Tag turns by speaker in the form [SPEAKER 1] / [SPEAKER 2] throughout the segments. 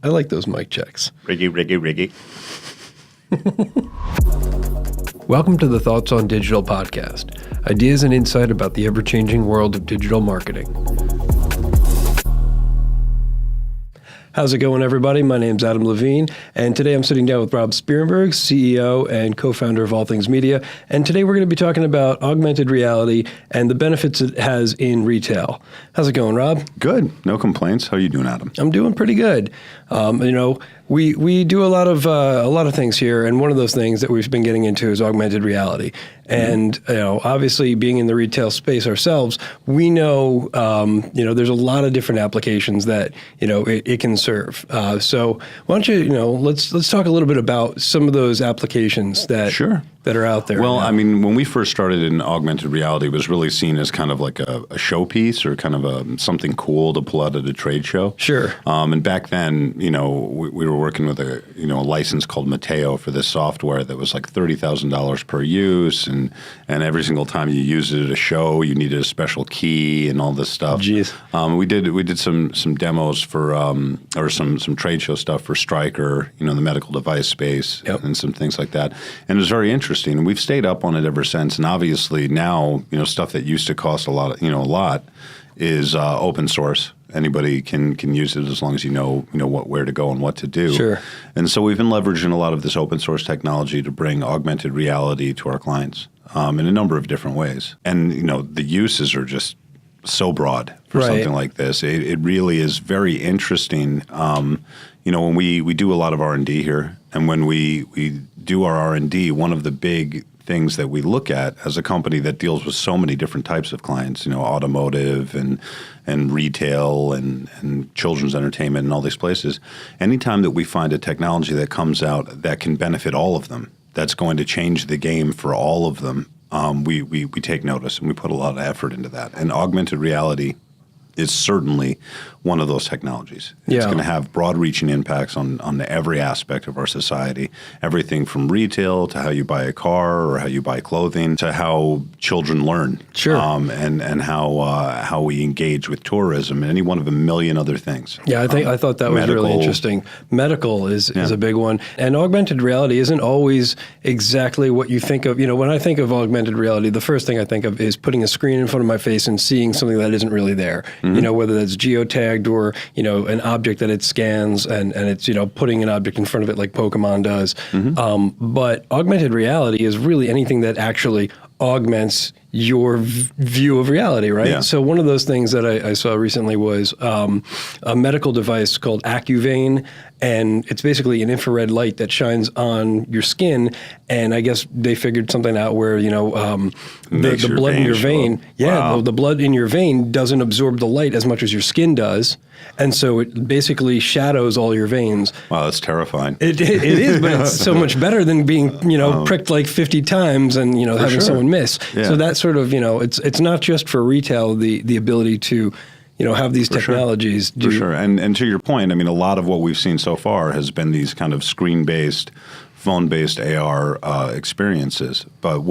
[SPEAKER 1] I like those mic checks.
[SPEAKER 2] Riggy.
[SPEAKER 1] Welcome to the Thoughts on Digital podcast, ideas and insight about the ever-changing world of digital marketing. How's it going, everybody? My name's Adam Levine, and today I'm sitting down with Rob Spierenburg, CEO and co-founder of All Things Media, and today we're going to be talking about augmented reality and the benefits it has in retail. How's it going, Rob?
[SPEAKER 2] Good. No complaints. How are you doing, Adam?
[SPEAKER 1] I'm doing pretty good. We do a lot of things here, and one of those things that we've been getting into is augmented reality. And obviously, being in the retail space ourselves, we know there's a lot of different applications that it can serve. So why don't you let's talk a little bit about some of those applications that are out there.
[SPEAKER 2] Well,
[SPEAKER 1] now.
[SPEAKER 2] I mean, when we first started in augmented reality, it was really seen as kind of like a showpiece or kind of something cool to pull out at a trade show.
[SPEAKER 1] Sure.
[SPEAKER 2] And back then, we were working with a license called Mateo for this software that was like $30,000 per use, and every single time you used it at a show, you needed a special key and all this stuff.
[SPEAKER 1] Jeez.
[SPEAKER 2] We did some demos for or some trade show stuff for Stryker, the medical device space, and some things like that. And it was very interesting. And we've stayed up on it ever since. And obviously now, stuff that used to cost a lot is open source. Anybody can use it as long as you know where to go and what to do.
[SPEAKER 1] Sure.
[SPEAKER 2] And so we've been leveraging a lot of this open source technology to bring augmented reality to our clients in a number of different ways. And the uses are just so broad for something like this. It really is very interesting. When we do a lot of R&D here, and when we do our R&D, one of the big things that we look at as a company that deals with so many different types of clients, automotive and retail and children's entertainment and all these places, anytime that we find a technology that comes out that can benefit all of them, that's going to change the game for all of them, we take notice and we put a lot of effort into that. And augmented reality is certainly one of those technologies. It's going to have broad-reaching impacts on every aspect of our society, everything from retail to how you buy a car or how you buy clothing to how children learn, and how we engage with tourism and any one of a million other things. Yeah,
[SPEAKER 1] I thought that was really interesting. Medical is a big one, and augmented reality isn't always exactly what you think of. When I think of augmented reality, the first thing I think of is putting a screen in front of my face and seeing something that isn't really there. Whether that's geotagged or, an object that it scans and it's, putting an object in front of it like Pokemon does. But augmented reality is really anything that actually augments your view of reality, right? Yeah. So one of those things that I saw recently was a medical device called AccuVein, and it's basically an infrared light that shines on your skin, and I guess they figured something out where, the blood in your vein, the blood in your vein doesn't absorb the light as much as your skin does, and so it basically shadows all your veins.
[SPEAKER 2] Wow, that's terrifying.
[SPEAKER 1] It is, but it's so much better than being, pricked like 50 times and, having someone miss. Yeah. So that sort of, it's not just for retail, the ability to, have these technologies.
[SPEAKER 2] For sure. And to your point, I mean, a lot of what we've seen so far has been these kind of screen-based, phone-based AR experiences. But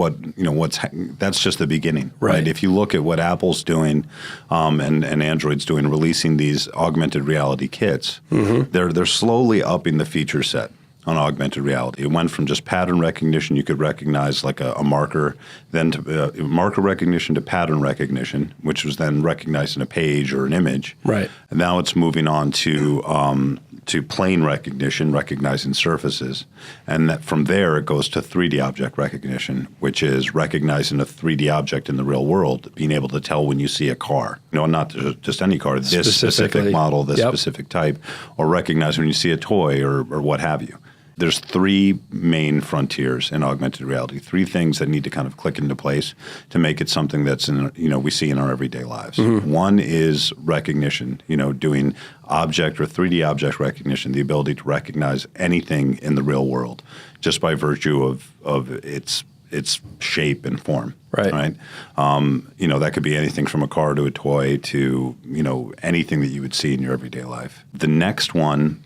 [SPEAKER 2] that's just the beginning, right? If you look at what Apple's doing and Android's doing, releasing these augmented reality kits, they're slowly upping the feature set on augmented reality. It went from just pattern recognition, you could recognize like a marker, then to marker recognition to pattern recognition, which was then recognizing a page or an image.
[SPEAKER 1] Right.
[SPEAKER 2] And now it's moving on to plane recognition, recognizing surfaces. And that from there, it goes to 3D object recognition, which is recognizing a 3D object in the real world, being able to tell when you see a car. Not just any car, this specific model, this specific type, or recognize when you see a toy or what have you. There's three main frontiers in augmented reality, three things that need to kind of click into place to make it something that's we see in our everyday lives. One is recognition, doing object or 3D object recognition, the ability to recognize anything in the real world just by virtue of its shape and form. Right. That could be anything from a car to a toy to, anything that you would see in your everyday life. The next one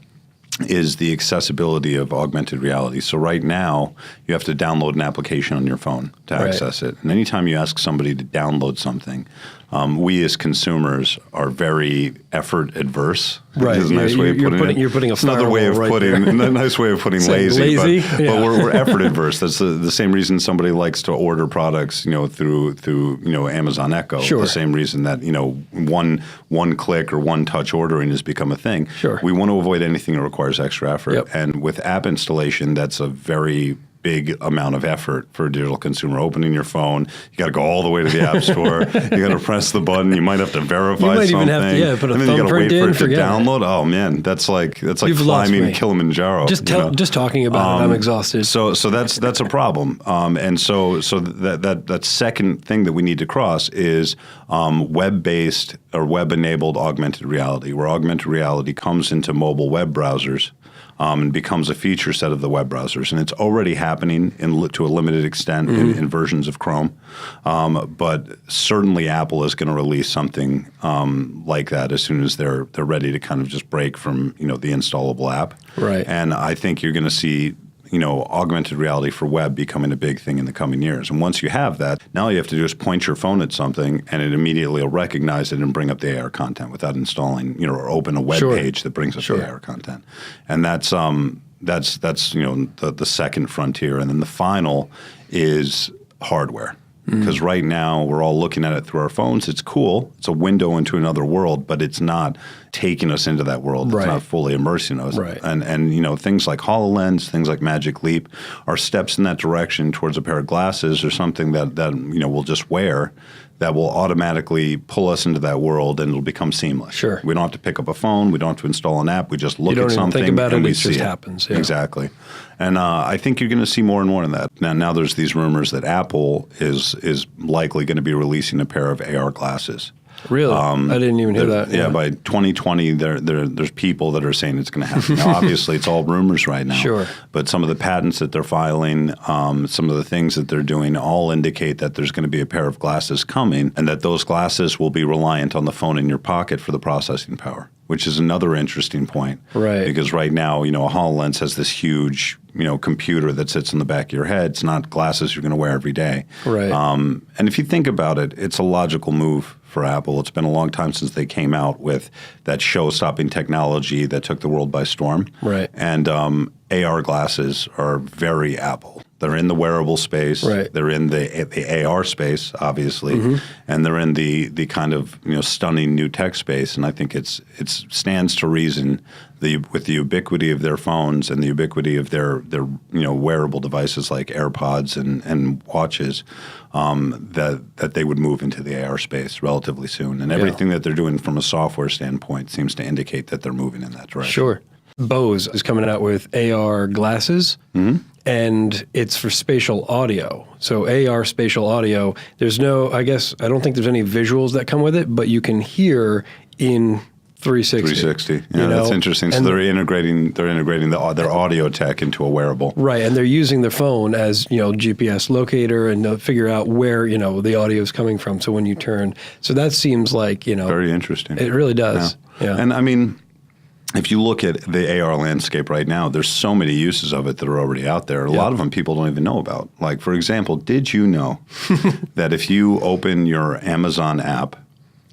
[SPEAKER 2] is the accessibility of augmented reality. So right now, you have to download an application on your phone to access it. And anytime you ask somebody to download something, we as consumers are very effort adverse.
[SPEAKER 1] Right.
[SPEAKER 2] Is a nice way of putting it.
[SPEAKER 1] You're putting a
[SPEAKER 2] another way of putting a nice way of putting lazy. But we're effort adverse. That's the same reason somebody likes to order products, through Amazon Echo.
[SPEAKER 1] Sure.
[SPEAKER 2] The same reason that one click or one touch ordering has become a thing.
[SPEAKER 1] Sure.
[SPEAKER 2] We want to avoid anything that requires extra effort.
[SPEAKER 1] Yep.
[SPEAKER 2] And with app installation, that's a very big amount of effort for a digital consumer. Opening your phone, you got to go all the way to the app store. You got to press the button. You might have to verify something.
[SPEAKER 1] You might even have to, put a
[SPEAKER 2] and then you got to wait for it to download.
[SPEAKER 1] It.
[SPEAKER 2] Oh man, that's like
[SPEAKER 1] You've
[SPEAKER 2] climbing Kilimanjaro.
[SPEAKER 1] Just talking about it, I'm exhausted.
[SPEAKER 2] So that's a problem. And so that second thing that we need to cross is web-based or web-enabled augmented reality, where augmented reality comes into mobile web browsers. And becomes a feature set of the web browsers. And it's already happening to a limited extent in versions of Chrome. But certainly Apple is going to release something like that as soon as they're ready to kind of just break from the installable app.
[SPEAKER 1] Right.
[SPEAKER 2] And I think you're going to see augmented reality for web becoming a big thing in the coming years. And once you have that, now all you have to do is point your phone at something and it immediately will recognize it and bring up the AR content without installing, or open a web page that brings up the AR content. And that's the second frontier. And then the final is hardware. Because right now we're all looking at it through our phones. It's cool. It's a window into another world, but it's not taking us into that world. It's not fully immersing us.
[SPEAKER 1] Right.
[SPEAKER 2] And things like HoloLens, things like Magic Leap are steps in that direction towards a pair of glasses or something that we'll just wear that will automatically pull us into that world and it'll become seamless.
[SPEAKER 1] Sure.
[SPEAKER 2] We don't have to pick up a phone. We don't have to install an app. We just look at something
[SPEAKER 1] think about
[SPEAKER 2] and
[SPEAKER 1] it,
[SPEAKER 2] we
[SPEAKER 1] it
[SPEAKER 2] see
[SPEAKER 1] just
[SPEAKER 2] it.
[SPEAKER 1] happens. Yeah.
[SPEAKER 2] Exactly. And I think you're going to see more and more in that. Now there's these rumors that Apple is likely going to be releasing a pair of AR glasses.
[SPEAKER 1] Really? I didn't even hear that.
[SPEAKER 2] Yeah, by 2020, there's people that are saying it's going to happen. Now, obviously, it's all rumors right now.
[SPEAKER 1] Sure.
[SPEAKER 2] But some of the patents that they're filing, some of the things that they're doing all indicate that there's going to be a pair of glasses coming and that those glasses will be reliant on the phone in your pocket for the processing power, which is another interesting point.
[SPEAKER 1] Right.
[SPEAKER 2] Because right now, a HoloLens has this huge, computer that sits in the back of your head. It's not glasses you're going to wear every day.
[SPEAKER 1] Right.
[SPEAKER 2] And if you think about it, it's a logical move for Apple. It's been a long time since they came out with that show-stopping technology that took the world by storm.
[SPEAKER 1] Right.
[SPEAKER 2] And AR glasses are very Apple. They're in the wearable space.
[SPEAKER 1] Right.
[SPEAKER 2] They're in the AR space, obviously, and they're in the kind of stunning new tech space. And I think it stands to reason with the ubiquity of their phones and the ubiquity of their wearable devices like AirPods and watches, that they would move into the AR space relatively soon. And everything that they're doing from a software standpoint seems to indicate that they're moving in that direction.
[SPEAKER 1] Sure. Bose is coming out with AR glasses, and it's for spatial audio. So AR spatial audio, I don't think there's any visuals that come with it, but you can hear in 360.
[SPEAKER 2] 360. Yeah, that's interesting. So they're integrating their audio tech into a wearable.
[SPEAKER 1] Right, and they're using their phone as GPS locator and to figure out where the audio is coming from. So when you turn, so that seems like
[SPEAKER 2] very interesting.
[SPEAKER 1] It really does. Yeah.
[SPEAKER 2] And I mean, if you look at the AR landscape right now, there's so many uses of it that are already out there. A lot of them people don't even know about. Like, for example, did you know that if you open your Amazon app,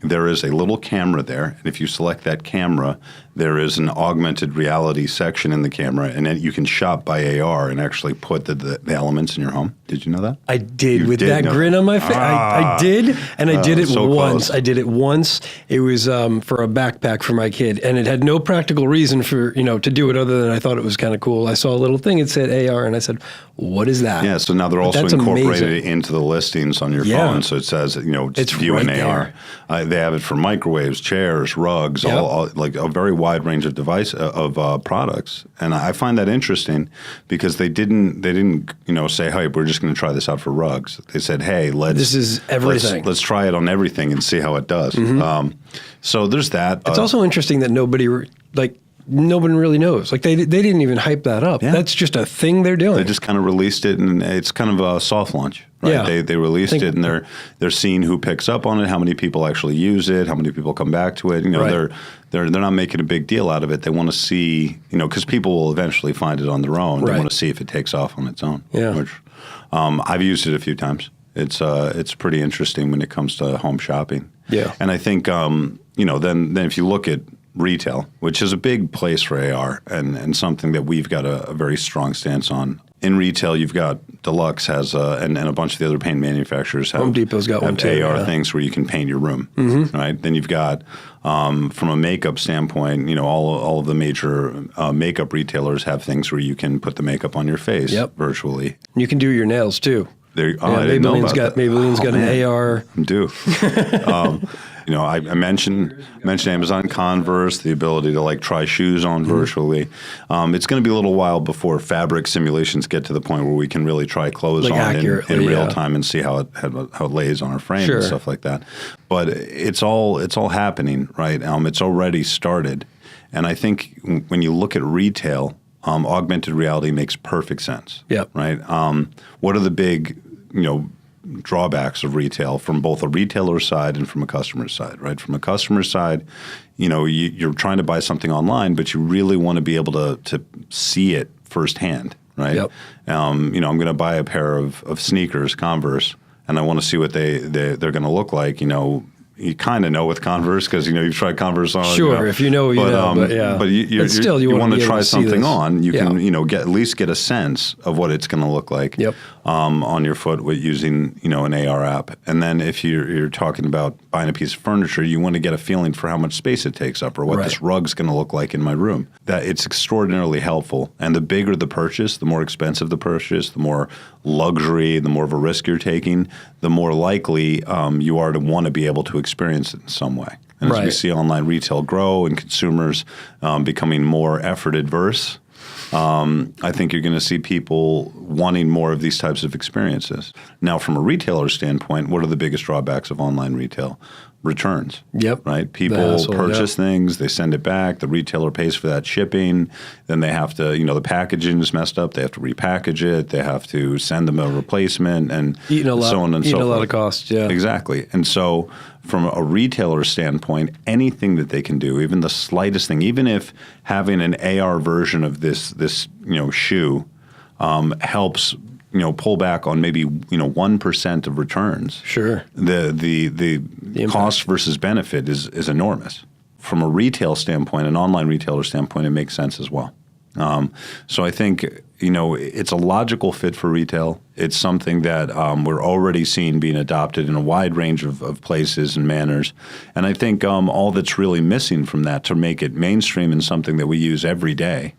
[SPEAKER 2] there is a little camera there, and if you select that camera, there is an augmented reality section in the camera, and then you can shop by AR and actually put the elements in your home. Did you know that?
[SPEAKER 1] I did, with that grin on my face. I did, and I did it
[SPEAKER 2] so
[SPEAKER 1] once.
[SPEAKER 2] close.
[SPEAKER 1] I did it once. It was for a backpack for my kid, and it had no practical reason for to do it other than I thought it was kind of cool. I saw a little thing, it said AR, and I said, "What is that?"
[SPEAKER 2] Yeah, so now they're also incorporated it into the listings on your phone. So it says it's view in AR. They have it for microwaves, chairs, rugs, all like a very wide range of products, and I find that interesting because they didn't say, "Hey, we're just going to try this out for rugs." They said, "Hey,
[SPEAKER 1] this is everything.
[SPEAKER 2] Let's try it on everything and see how it does." So there's that.
[SPEAKER 1] It's also interesting that nobody really knows. Like they didn't even hype that up. Yeah. That's just a thing they're doing.
[SPEAKER 2] They just kind of released it, and it's kind of a soft launch. Right?
[SPEAKER 1] Yeah.
[SPEAKER 2] They released it, and they're seeing who picks up on it, how many people actually use it, how many people come back to it. They're not making a big deal out of it. They want to see, because people will eventually find it on their own. They want to see if it takes off on its own.
[SPEAKER 1] Yeah.
[SPEAKER 2] Which I've used it a few times. It's pretty interesting when it comes to home shopping.
[SPEAKER 1] Yeah.
[SPEAKER 2] And I think, then if you look at retail, which is a big place for AR and something that we've got a very strong stance on. In retail, you've got Deluxe has and a bunch of the other paint manufacturers have.
[SPEAKER 1] Home Depot's got one too.
[SPEAKER 2] AR things where you can paint your room, right? Then you've got from a makeup standpoint, all of the major makeup retailers have things where you can put the makeup on your face virtually.
[SPEAKER 1] You can do your nails too.
[SPEAKER 2] I didn't know about that.
[SPEAKER 1] Maybelline's got an AR.
[SPEAKER 2] I'm due. I mentioned Amazon Converse, the ability to try shoes on virtually. It's going to be a little while before fabric simulations get to the point where we can really try clothes on in real time and see how it lays on our frame and stuff like that. But it's all happening, right? It's already started, and I think when you look at retail, augmented reality makes perfect sense.
[SPEAKER 1] Yep.
[SPEAKER 2] Right. What are the big drawbacks of retail from both a retailer side and from a customer side, right? From a customer side, you're trying to buy something online, but you really want to be able to see it firsthand, right?
[SPEAKER 1] Yep.
[SPEAKER 2] I'm going to buy a pair of sneakers, Converse, and I want to see what they're going to look like. You kind of know with Converse because you've tried Converse on.
[SPEAKER 1] Sure, if you know, but yeah.
[SPEAKER 2] But you want to try something on. You can at least get a sense of what it's going to look like on your foot with using an AR app. And then if you're talking about buying a piece of furniture, you want to get a feeling for how much space it takes up or what this rug's going to look like in my room. That it's extraordinarily helpful. And the bigger the purchase, the more expensive the purchase, the more luxury, the more of a risk you're taking, the more likely you are to want to be able to experience it in some way. And as we see online retail grow and consumers becoming more effort adverse, I think you're going to see people wanting more of these types of experiences. Now, from a retailer standpoint, what are the biggest drawbacks of online retail? Returns. Yep. Right? People purchase things, they send it back, the retailer pays for that shipping, then they have to, the packaging is messed up, they have to repackage it, they have to send them a replacement, and so on and so forth.
[SPEAKER 1] A lot of costs,
[SPEAKER 2] Exactly. And so from a retailer standpoint, anything that they can do, even the slightest thing, even if having an AR version of this shoe helps pull back on maybe 1% of returns. Sure. The cost versus benefit is enormous. From a retail standpoint, an online retailer standpoint, it makes sense as well. So I think it's a logical fit for retail. It's something that we're already seeing being adopted in a wide range of places and manners. And I think all that's really missing from that to make it mainstream and something that we use every day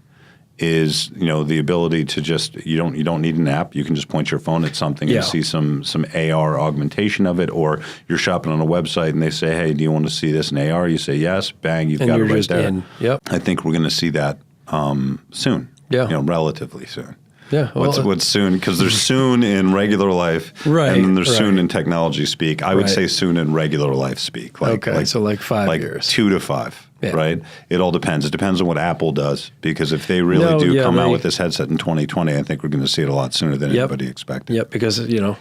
[SPEAKER 2] is the ability to just you don't need an app. You can just point your phone at something and see some AR augmentation of it, or you're shopping on a website and they say, "Hey, do you want to see this in AR?" You say yes, bang, you've got it right there.
[SPEAKER 1] Yep.
[SPEAKER 2] I think we're going to see that soon. Yeah, relatively soon.
[SPEAKER 1] Yeah.
[SPEAKER 2] Well, what's soon? Because there's soon in regular life, and then there's soon in technology speak. I would say soon in regular life speak.
[SPEAKER 1] So 5 years,
[SPEAKER 2] 2 to 5. Yeah. Right? It all depends. It depends on what Apple does, because if they really come out with this headset in 2020, I think we're going to see it a lot sooner than anybody expected.
[SPEAKER 1] Yep, because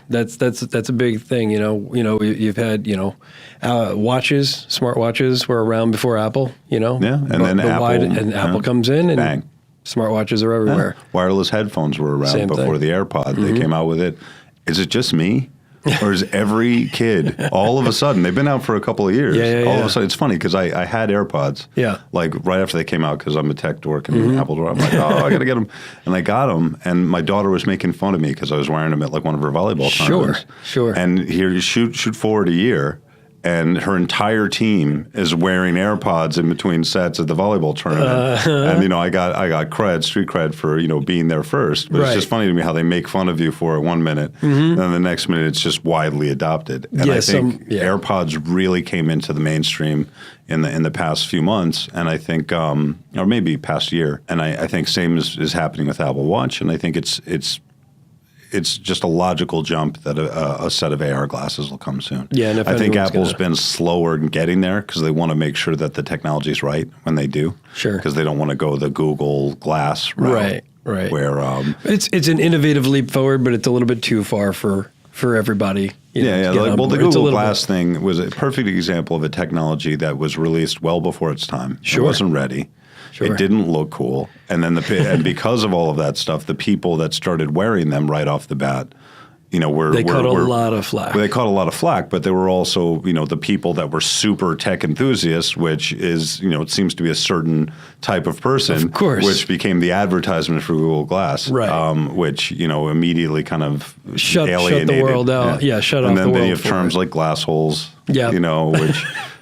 [SPEAKER 1] that's a big thing. You've had watches, smartwatches were around before Apple. And
[SPEAKER 2] then
[SPEAKER 1] Apple comes in and
[SPEAKER 2] bang.
[SPEAKER 1] Smartwatches are everywhere.
[SPEAKER 2] Yeah. Wireless headphones were around before the AirPod. They came out with it. Is it just me? Or is every kid, all of a sudden, they've been out for a couple of years. All of a sudden, it's funny because I had AirPods right after they came out because I'm a tech dork and Apple dork. I'm like, I got to get them. And I got them, and my daughter was making fun of me because I was wearing them at one of her volleyball tournaments. Sure. And here you shoot forward a year, and her entire team is wearing AirPods in between sets at the volleyball tournament. And I got street cred for being there first. But it's just funny to me how they make fun of you for it 1 minute, and then the next minute it's just widely adopted. And I think AirPods really came into the mainstream in the past few months, and I think, or maybe past year. And I think same is happening with Apple Watch, and I think it's just a logical jump that a set of AR glasses will come soon. Yeah, and I think Apple's been slower in getting there because they want to make sure that the technology is right when they do. Sure. Because they don't want to go the Google Glass route. Right. Where
[SPEAKER 1] it's an innovative leap forward, but it's a little bit too far for everybody.
[SPEAKER 2] The Google Glass thing was a perfect example of a technology that was released well before its time. Sure. It wasn't ready. Sure. It didn't look cool. And then and because of all of that stuff, the people that started wearing them right off the bat,
[SPEAKER 1] They caught a lot of flack.
[SPEAKER 2] They caught a lot of flack, but there were also, the people that were super tech enthusiasts, which is, it seems to be a certain type of person,
[SPEAKER 1] of course,
[SPEAKER 2] which became the advertisement for Google Glass,
[SPEAKER 1] right?
[SPEAKER 2] Which, immediately kind of
[SPEAKER 1] shut
[SPEAKER 2] alienated.
[SPEAKER 1] the world out. Yeah, shut off the world.
[SPEAKER 2] And then you have terms like glass holes,
[SPEAKER 1] yeah,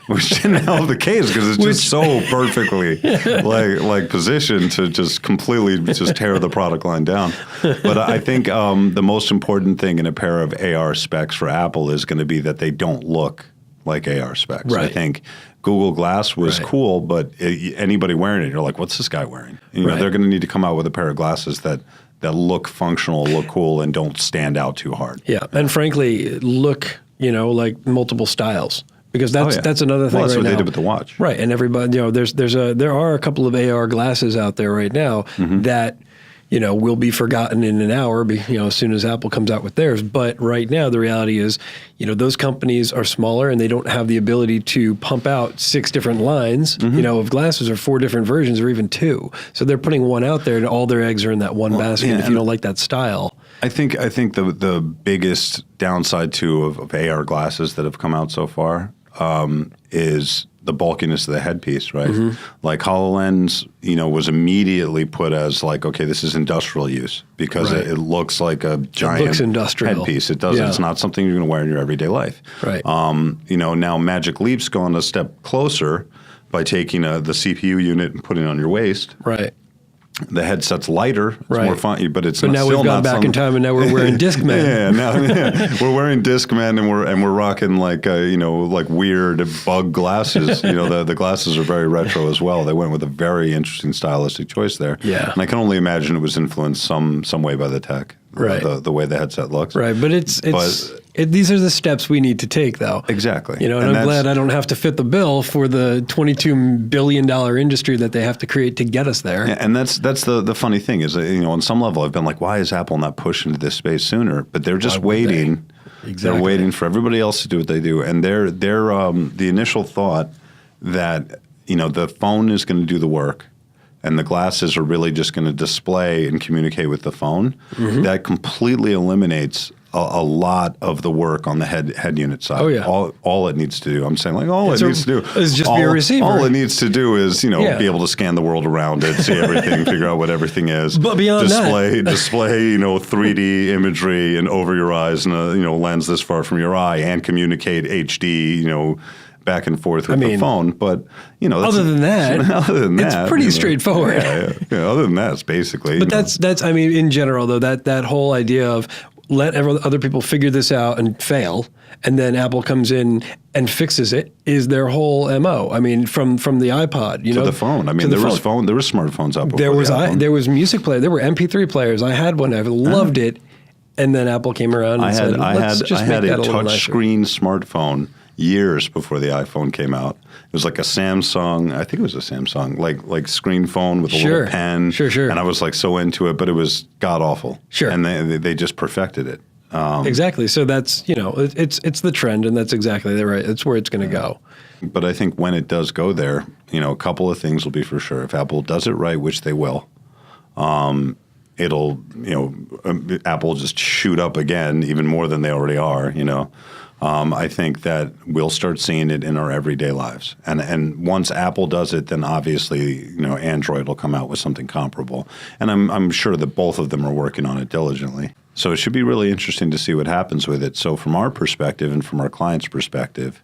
[SPEAKER 2] which didn't help the case because it's just so perfectly like positioned to just completely just tear the product line down. But I think the most important thing in a pair of AR specs for Apple is going to be that they don't look like AR specs.
[SPEAKER 1] Right.
[SPEAKER 2] I think Google Glass was cool, but anybody wearing it, you're like, what's this guy wearing? They're going to need to come out with a pair of glasses that look functional, look cool, and don't stand out too hard.
[SPEAKER 1] Yeah, and frankly, look, like multiple styles. Because that's another thing.
[SPEAKER 2] Well, that's
[SPEAKER 1] right
[SPEAKER 2] what
[SPEAKER 1] now.
[SPEAKER 2] they did with the watch,
[SPEAKER 1] right? And everybody, there are a couple of AR glasses out there right now that will be forgotten in an hour. As soon as Apple comes out with theirs. But right now, the reality is, those companies are smaller and they don't have the ability to pump out 6 different lines, of glasses, or 4 different versions, or even 2. So they're putting one out there, and all their eggs are in that one basket. If you don't like that style.
[SPEAKER 2] I think the biggest downside too of AR glasses that have come out so far is the bulkiness of the headpiece, right? Like HoloLens, was immediately put as like, okay, this is industrial use because it looks like a giant headpiece. It doesn't. Yeah. It's not something you're going to wear in your everyday life.
[SPEAKER 1] Right.
[SPEAKER 2] Now Magic Leap's gone a step closer by taking the CPU unit and putting it on your waist.
[SPEAKER 1] Right.
[SPEAKER 2] The headset's lighter, it's more fun, but it's
[SPEAKER 1] but now we've gone back in time, and now we're wearing Discman.
[SPEAKER 2] We're wearing Discman, and we're rocking like weird bug glasses. The glasses are very retro as well. They went with a very interesting stylistic choice there.
[SPEAKER 1] Yeah,
[SPEAKER 2] and I can only imagine it was influenced some way by the tech.
[SPEAKER 1] Right.
[SPEAKER 2] The way the headset looks.
[SPEAKER 1] Right, but these are the steps we need to take, though.
[SPEAKER 2] Exactly.
[SPEAKER 1] And I'm glad I don't have to fit the bill for the $22 billion industry that they have to create to get us there.
[SPEAKER 2] Yeah, and that's the funny thing is, on some level, I've been like, why is Apple not pushing into this space sooner? But they're just waiting.
[SPEAKER 1] Exactly.
[SPEAKER 2] They're waiting for everybody else to do what they do, and they're the initial thought that the phone is going to do the work. And the glasses are really just going to display and communicate with the phone. That completely eliminates a lot of the work on the head unit side.
[SPEAKER 1] Oh, yeah.
[SPEAKER 2] All it needs to do, I'm saying, like, it needs to do
[SPEAKER 1] is just be a receiver.
[SPEAKER 2] All it needs to do is, be able to scan the world around it, see everything, figure out what everything is.
[SPEAKER 1] But beyond
[SPEAKER 2] display, 3D imagery and over your eyes and a lens this far from your eye, and communicate HD, back and forth with the phone, but
[SPEAKER 1] other than that, it's pretty straightforward.
[SPEAKER 2] Yeah. Other than that, it's basically.
[SPEAKER 1] But that's in general though, that whole idea of let other people figure this out and fail, and then Apple comes in and fixes it is their whole MO. From the iPod, to
[SPEAKER 2] the phone. There was smartphones out before.
[SPEAKER 1] There was music player. There were MP3 players. I had one. I loved it, and then Apple came around and said, "Let's just make that a touch
[SPEAKER 2] screen smartphone." Years before the iPhone came out. It was like a Samsung, I think it was a Samsung, like screen phone with a little pen.
[SPEAKER 1] Sure.
[SPEAKER 2] And I was like so into it, but it was god awful.
[SPEAKER 1] Sure.
[SPEAKER 2] And they just perfected it.
[SPEAKER 1] Exactly. So that's, it's the trend, and that's exactly right. That's where it's going to go.
[SPEAKER 2] But I think when it does go there, a couple of things will be for sure. If Apple does it right, which they will, it'll, Apple will just shoot up again, even more than they already are, I think that we'll start seeing it in our everyday lives. And once Apple does it, then obviously, Android will come out with something comparable. And I'm sure that both of them are working on it diligently. So it should be really interesting to see what happens with it. So from our perspective and from our clients' perspective,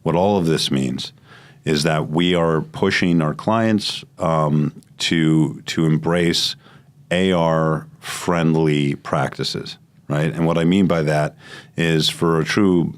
[SPEAKER 2] what all of this means is that we are pushing our clients to embrace AR-friendly practices. Right, and what I mean by that is for a true,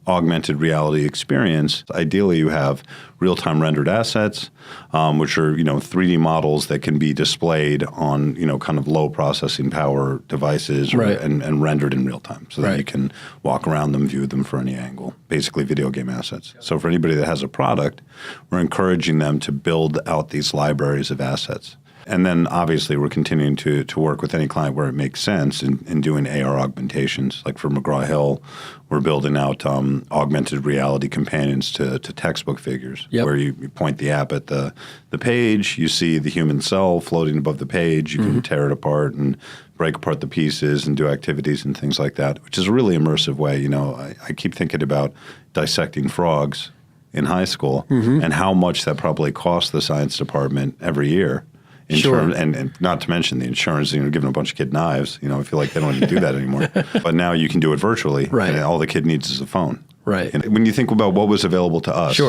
[SPEAKER 2] augmented reality experience, ideally you have real-time rendered assets, which are, 3D models that can be displayed on, kind of low processing power devices and rendered in real time so that you can walk around them, view them from any angle, basically video game assets. So for anybody that has a product, we're encouraging them to build out these libraries of assets. And then obviously we're continuing to work with any client where it makes sense in doing AR augmentations. Like for McGraw-Hill, we're building out augmented reality companions to textbook figures, where you point the app at the page, you see the human cell floating above the page, you can tear it apart and break apart the pieces and do activities and things like that, which is a really immersive way. You know, I keep thinking about dissecting frogs in high school and how much that probably costs the science department every year. And not to mention the insurance, giving a bunch of kid knives. I feel like they don't even do that anymore. But now you can do it virtually, and all the kid needs is a phone.
[SPEAKER 1] Right.
[SPEAKER 2] And when you think about what was available to us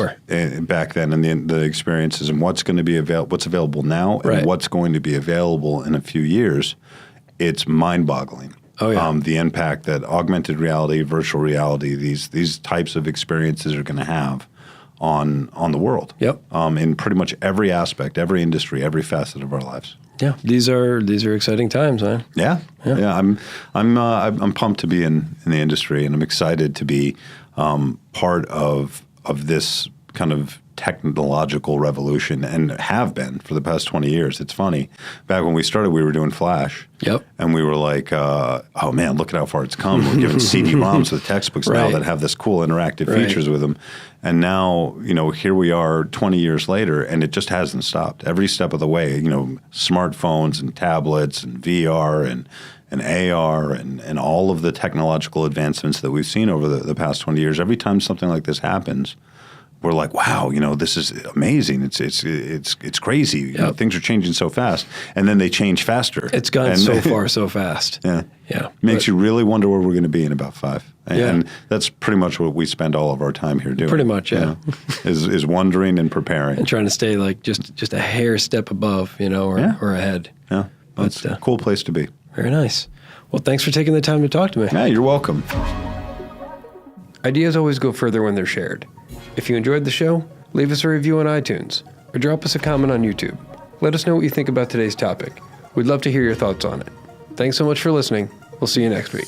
[SPEAKER 2] back then and the experiences and what's going to be what's available now and what's going to be available in a few years, it's mind-boggling.
[SPEAKER 1] Oh, yeah.
[SPEAKER 2] The impact that augmented reality, virtual reality, these types of experiences are going to have on the world.
[SPEAKER 1] Yep.
[SPEAKER 2] In pretty much every aspect, every industry, every facet of our lives.
[SPEAKER 1] Yeah. These are exciting times, man.
[SPEAKER 2] Yeah. I'm pumped to be in the industry, and I'm excited to be part of this kind of technological revolution, and have been for the past 20 years. It's funny. Back when we started, we were doing Flash.
[SPEAKER 1] Yep. And
[SPEAKER 2] we were like, oh man, look at how far it's come. We're giving CD-ROMs with textbooks now that have this cool interactive features with them. And now, here we are 20 years later, and it just hasn't stopped. Every step of the way, smartphones and tablets and VR and AR and all of the technological advancements that we've seen over the past 20 years, every time something like this happens, we're like, wow, this is amazing. It's crazy. Things are changing so fast, and then they change faster.
[SPEAKER 1] It's gone so far so fast.
[SPEAKER 2] Yeah. Makes you really wonder where we're going to be in about 5. And that's pretty much what we spend all of our time here doing.
[SPEAKER 1] Pretty much,
[SPEAKER 2] is wondering and preparing
[SPEAKER 1] and trying to stay like just a hair step above, or ahead.
[SPEAKER 2] Yeah, that's a cool place to be.
[SPEAKER 1] Very nice. Well, thanks for taking the time to talk to me.
[SPEAKER 2] Yeah, you're welcome.
[SPEAKER 1] Ideas always go further when they're shared. If you enjoyed the show, leave us a review on iTunes or drop us a comment on YouTube. Let us know what you think about today's topic. We'd love to hear your thoughts on it. Thanks so much for listening. We'll see you next week.